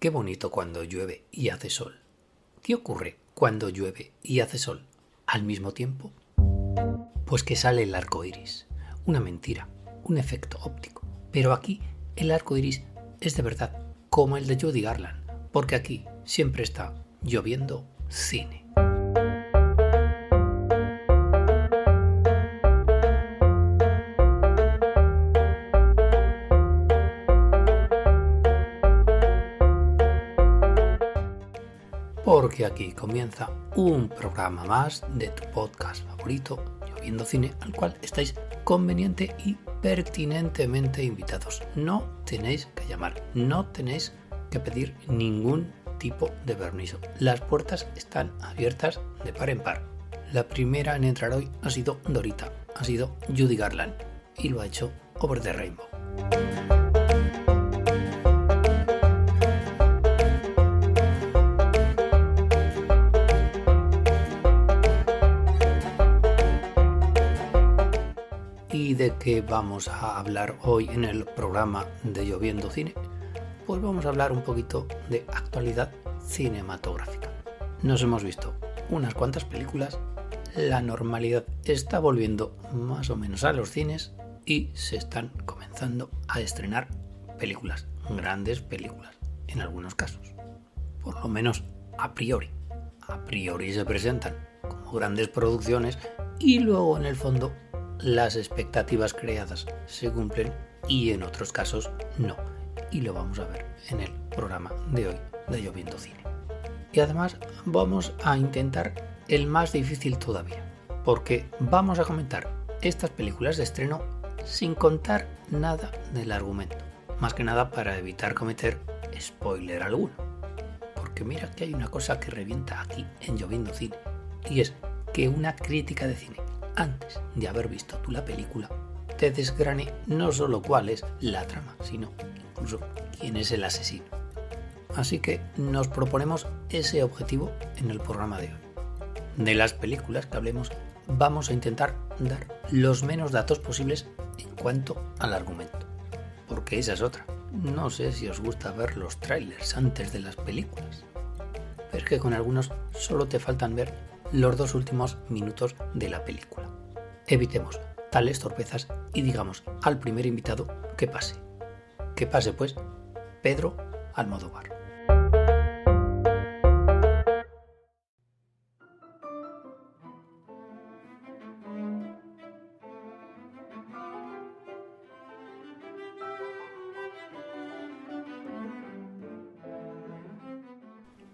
Qué bonito cuando llueve y hace sol. ¿Qué ocurre cuando llueve y hace sol al mismo tiempo? Pues que sale el arco iris. Una mentira, un efecto óptico. Pero aquí el arco iris es de verdad, como el de Judy Garland, porque aquí siempre está lloviendo cine. Porque aquí comienza un programa más de tu podcast favorito, Lloviendo Cine, al cual estáis conveniente y pertinentemente invitados. No tenéis que llamar, no tenéis que pedir ningún tipo de permiso. Las puertas están abiertas de par en par. La primera en entrar hoy ha sido Dorita, ha sido Judy Garland y lo ha hecho Over the Rainbow. ¿Y de qué vamos a hablar hoy en el programa de Lloviendo Cine? Pues vamos a hablar un poquito de actualidad cinematográfica. Nos hemos visto unas cuantas películas, la normalidad está volviendo más o menos a los cines y se están comenzando a estrenar películas, grandes películas, en algunos casos. Por lo menos a priori. A priori se presentan como grandes producciones y luego en el fondo las expectativas creadas se cumplen y en otros casos no. Y lo vamos a ver en el programa de hoy de Lloviendo Cine. Y además vamos a intentar el más difícil todavía, porque vamos a comentar estas películas de estreno sin contar nada del argumento. Más que nada para evitar cometer spoiler alguno. Porque mira que hay una cosa que revienta aquí en Lloviendo Cine, y es que una crítica de cine, antes de haber visto tú la película, te desgrane no solo cuál es la trama, sino incluso quién es el asesino. Así que nos proponemos ese objetivo en el programa de hoy. De las películas que hablemos, vamos a intentar dar los menos datos posibles en cuanto al argumento. Porque esa es otra. No sé si os gusta ver los trailers antes de las películas. Pero es que con algunos solo te faltan ver los 2 últimos minutos de la película. Evitemos tales torpezas y digamos al primer invitado que pase. Que pase pues Pedro Almodóvar.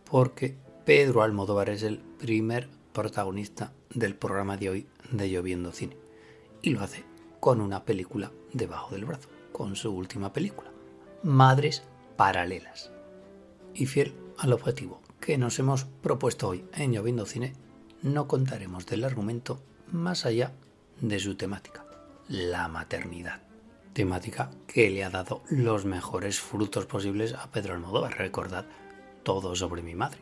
Porque Pedro Almodóvar es el primer protagonista del programa de hoy de Lloviendo Cine y lo hace con una película debajo del brazo, con su última película, Madres Paralelas. Y fiel al objetivo que nos hemos propuesto hoy en Lloviendo Cine, no contaremos del argumento más allá de su temática, la maternidad. Temática que le ha dado los mejores frutos posibles a Pedro Almodóvar. Recordad Todo sobre mi madre.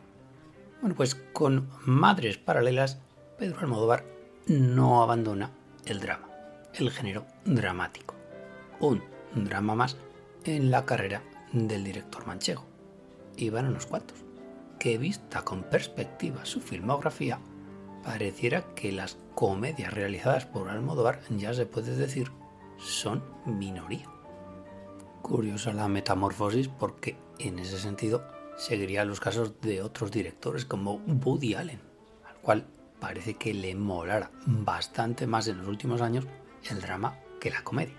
Bueno, pues con Madres Paralelas, Pedro Almodóvar no abandona el drama, el género dramático. Un drama más en la carrera del director manchego. Y van unos cuantos, que vista con perspectiva su filmografía, pareciera que las comedias realizadas por Almodóvar, ya se puede decir, son minoría. Curiosa la metamorfosis porque en ese sentido seguiría los casos de otros directores como Woody Allen, al cual parece que le molara bastante más en los últimos años el drama que la comedia.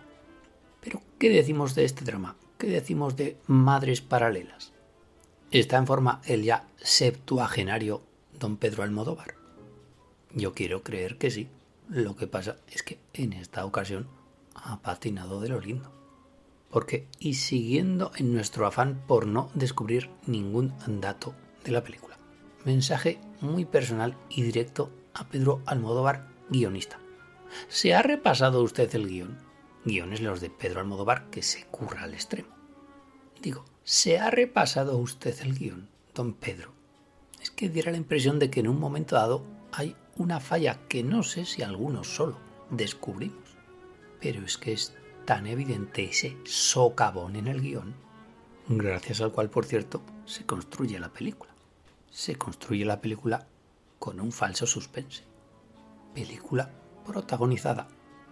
Pero, ¿qué decimos de este drama? ¿Qué decimos de Madres Paralelas? ¿Está en forma el ya septuagenario don Pedro Almodóvar? Yo quiero creer que sí. Lo que pasa es que en esta ocasión ha patinado de lo lindo. Porque, y siguiendo en nuestro afán por no descubrir ningún dato de la película, mensaje muy personal y directo a Pedro Almodóvar, guionista. ¿Se ha repasado usted el guión? Guiones los de Pedro Almodóvar que se curra al extremo. Digo, ¿se ha repasado usted el guión, don Pedro? Es que diera la impresión de que en un momento dado hay una falla que no sé si algunos solo descubrimos. Pero es que es tan evidente ese socavón en el guión. gracias al cual, por cierto, se construye la película. Se construye la película con un falso suspense. Película protagonizada,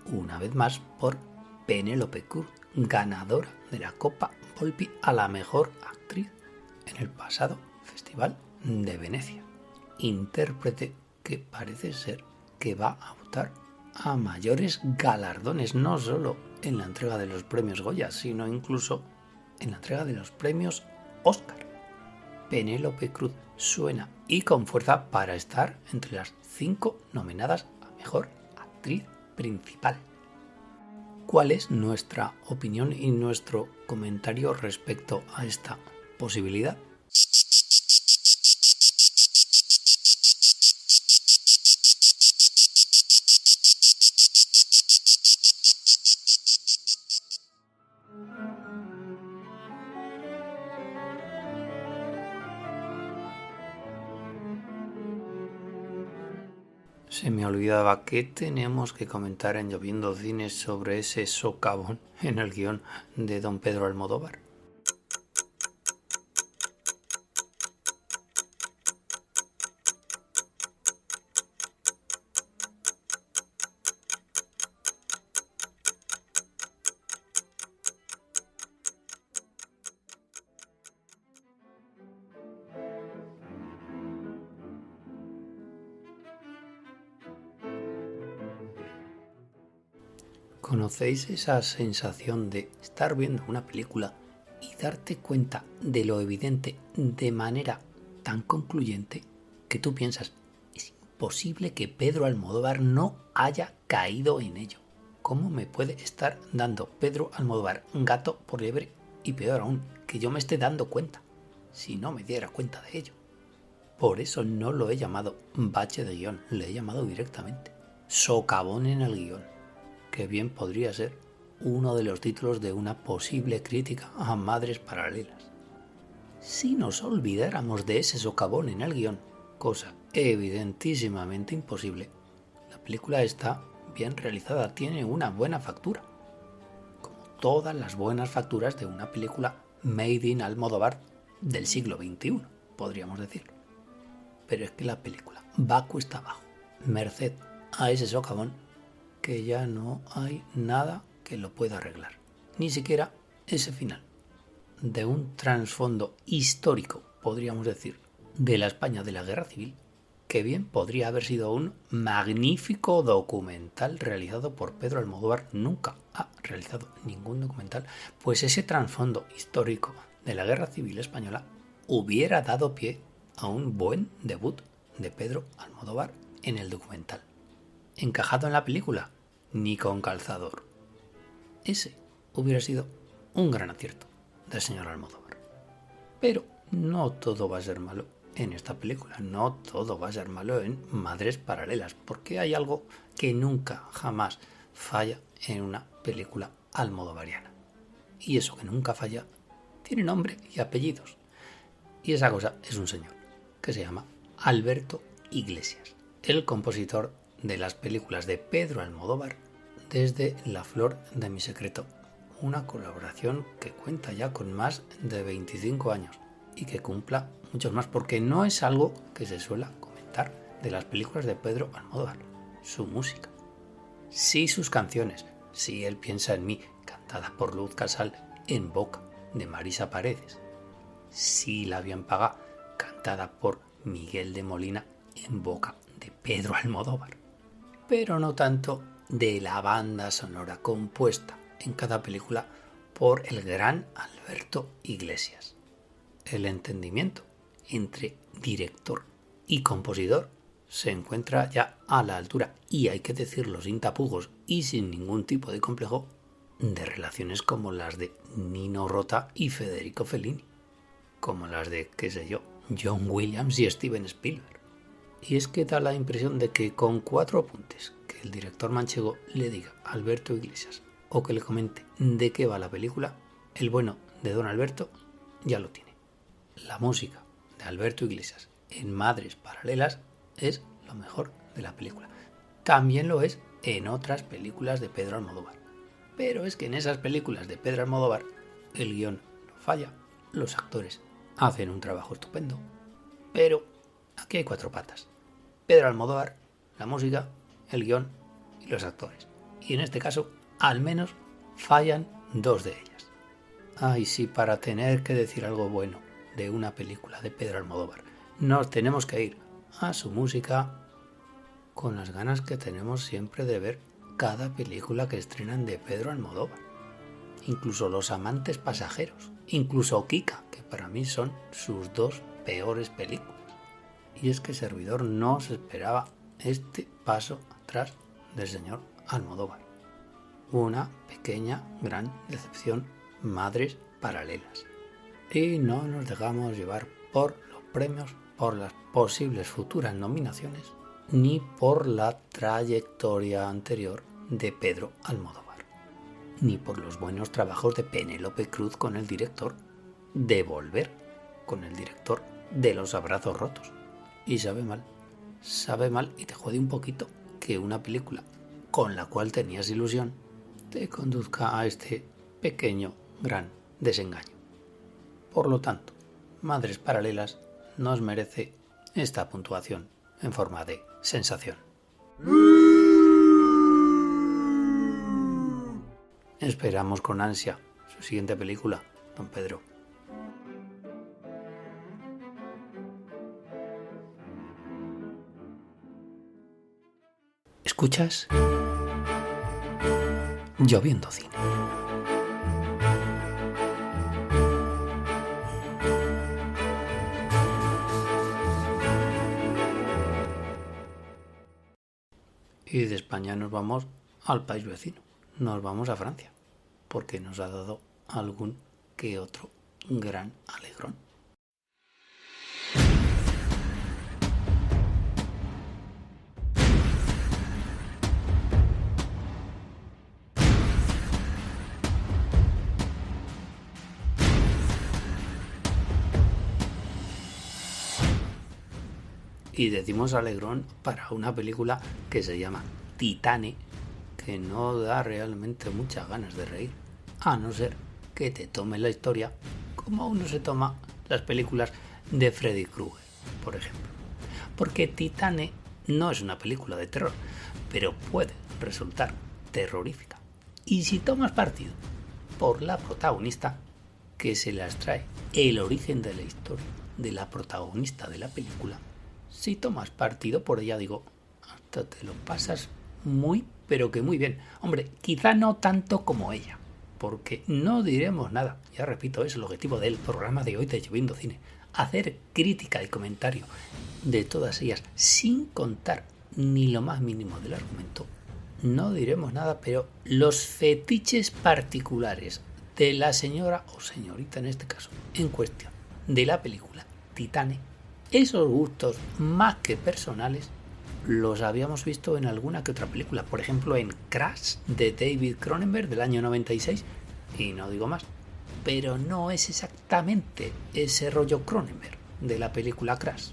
una vez más, por Penélope Cruz, ganadora de la Copa Volpi a la mejor actriz en el pasado Festival de Venecia. Intérprete que parece ser que va a optar a mayores galardones, no solo en la entrega de los premios Goya, sino incluso en la entrega de los premios Oscar. Penélope Cruz suena y con fuerza para estar entre las 5 nominadas a mejor actriz principal. ¿Cuál es nuestra opinión y nuestro comentario respecto a esta posibilidad? Se me olvidaba que tenemos que comentar en Lloviendo Cine sobre ese socavón en el guión de don Pedro Almodóvar. ¿Conocéis esa sensación de estar viendo una película y darte cuenta de lo evidente de manera tan concluyente que tú piensas, es imposible que Pedro Almodóvar no haya caído en ello? ¿Cómo me puede estar dando Pedro Almodóvar un gato por liebre y peor aún, que yo me esté dando cuenta, si no me diera cuenta de ello? Por eso no lo he llamado bache de guión, le he llamado directamente socavón en el guión, que bien podría ser uno de los títulos de una posible crítica a Madres Paralelas. Si nos olvidáramos de ese socavón en el guión, cosa evidentísimamente imposible, la película está bien realizada, tiene una buena factura, como todas las buenas facturas de una película made in Almodóvar del siglo XXI, podríamos decir. Pero es que la película va cuesta abajo, merced a ese socavón, que ya no hay nada que lo pueda arreglar, ni siquiera ese final, de un trasfondo histórico, podríamos decir, de la España de la Guerra Civil, que bien podría haber sido un magnífico documental realizado por Pedro Almodóvar. Nunca ha realizado ningún documental, pues ese trasfondo histórico de la Guerra Civil Española hubiera dado pie a un buen debut de Pedro Almodóvar en el documental. ¿Encajado en la película? Ni con calzador. Ese hubiera sido un gran acierto del señor Almodóvar. Pero no todo va a ser malo en esta película, no todo va a ser malo en Madres Paralelas, porque hay algo que nunca, jamás falla en una película almodovariana. Y eso que nunca falla tiene nombre y apellidos. Y esa cosa es un señor que se llama Alberto Iglesias, el compositor de las películas de Pedro Almodóvar desde La flor de mi secreto, una colaboración que cuenta ya con más de 25 años y que cumpla muchos más, porque no es algo que se suele comentar de las películas de Pedro Almodóvar, su música. Sí sus canciones, sí Él piensa en mí, cantada por Luz Casal en boca de Marisa Paredes, sí La bien paga, cantada por Miguel de Molina en boca de Pedro Almodóvar, pero no tanto de la banda sonora compuesta en cada película por el gran Alberto Iglesias. El entendimiento entre director y compositor se encuentra ya a la altura, y hay que decirlo sin tapujos y sin ningún tipo de complejo, de relaciones como las de Nino Rota y Federico Fellini, como las de, qué sé yo, John Williams y Steven Spielberg. Y es que da la impresión de que con 4 apuntes que el director manchego le diga a Alberto Iglesias o que le comente de qué va la película, el bueno de don Alberto ya lo tiene. La música de Alberto Iglesias en Madres Paralelas es lo mejor de la película. También lo es en otras películas de Pedro Almodóvar. Pero es que en esas películas de Pedro Almodóvar el guión no falla, los actores hacen un trabajo estupendo. Pero aquí hay 4 patas. Pedro Almodóvar, la música, el guión y los actores. Y en este caso, al menos, fallan 2 de ellas. Ay, sí, para tener que decir algo bueno de una película de Pedro Almodóvar, nos tenemos que ir a su música con las ganas que tenemos siempre de ver cada película que estrenan de Pedro Almodóvar. Incluso Los amantes pasajeros, incluso Kika, que para mí son sus 2 peores películas. Y es que Servidor no se esperaba este paso atrás del señor Almodóvar. Una pequeña, gran decepción, Madres paralelas. Y no nos dejamos llevar por los premios, por las posibles futuras nominaciones, ni por la trayectoria anterior de Pedro Almodóvar, ni por los buenos trabajos de Penélope Cruz con el director de Volver, con el director de Los abrazos rotos. Y sabe mal y te jode un poquito que una película con la cual tenías ilusión te conduzca a este pequeño, gran desengaño. Por lo tanto, Madres paralelas nos merece esta puntuación en forma de sensación. Esperamos con ansia su siguiente película, don Pedro. ¿Escuchas? Lloviendo Cine. Y de España nos vamos al país vecino, nos vamos a Francia, porque nos ha dado algún que otro gran alegrón. Y decimos alegrón para una película que se llama Titane, que no da realmente muchas ganas de reír, a no ser que te tome la historia como uno se toma las películas de Freddy Krueger, por ejemplo. Porque Titane no es una película de terror, pero puede resultar terrorífica. Y si tomas partido por la protagonista, que se las trae el origen de la historia de la protagonista de la película, si tomas partido por ella, digo, hasta te lo pasas muy, pero que muy bien. Hombre, quizá no tanto como ella, porque no diremos nada. Ya repito, es el objetivo del programa de hoy de Lloviendo Cine. Hacer crítica y comentario de todas ellas sin contar ni lo más mínimo del argumento. No diremos nada, pero los fetiches particulares de la señora o señorita en este caso en cuestión de la película Titane, esos gustos más que personales los habíamos visto en alguna que otra película, por ejemplo en Crash de David Cronenberg del año 96 y no digo más, pero no es exactamente ese rollo Cronenberg de la película Crash.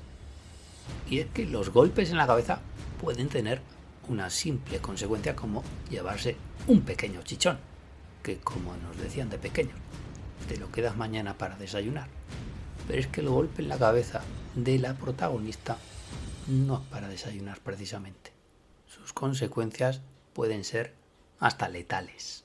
Y es que los golpes en la cabeza pueden tener una simple consecuencia como llevarse un pequeño chichón, que como nos decían de pequeños, te lo quedas mañana para desayunar. Pero es que el golpe en la cabeza de la protagonista no es para desayunar precisamente. Sus consecuencias pueden ser hasta letales.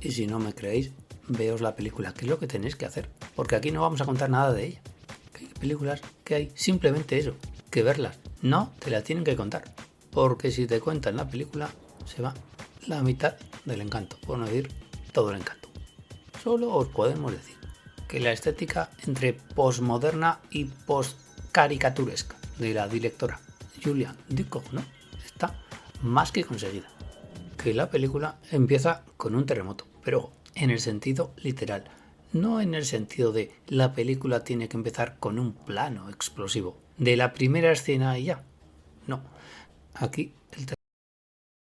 Y si no me creéis, veos la película, que es lo que tenéis que hacer, porque aquí no vamos a contar nada de ella. Que hay películas que hay simplemente eso, que verlas, no te la tienen que contar, porque si te cuentan la película se va la mitad del encanto, por no decir todo el encanto. Solo os podemos decir que la estética entre postmoderna y postcaricaturesca de la directora Julianne Ducournau está más que conseguida. Que la película empieza con un terremoto, pero en el sentido literal, no en el sentido de la película tiene que empezar con un plano explosivo de la primera escena y ya. No, aquí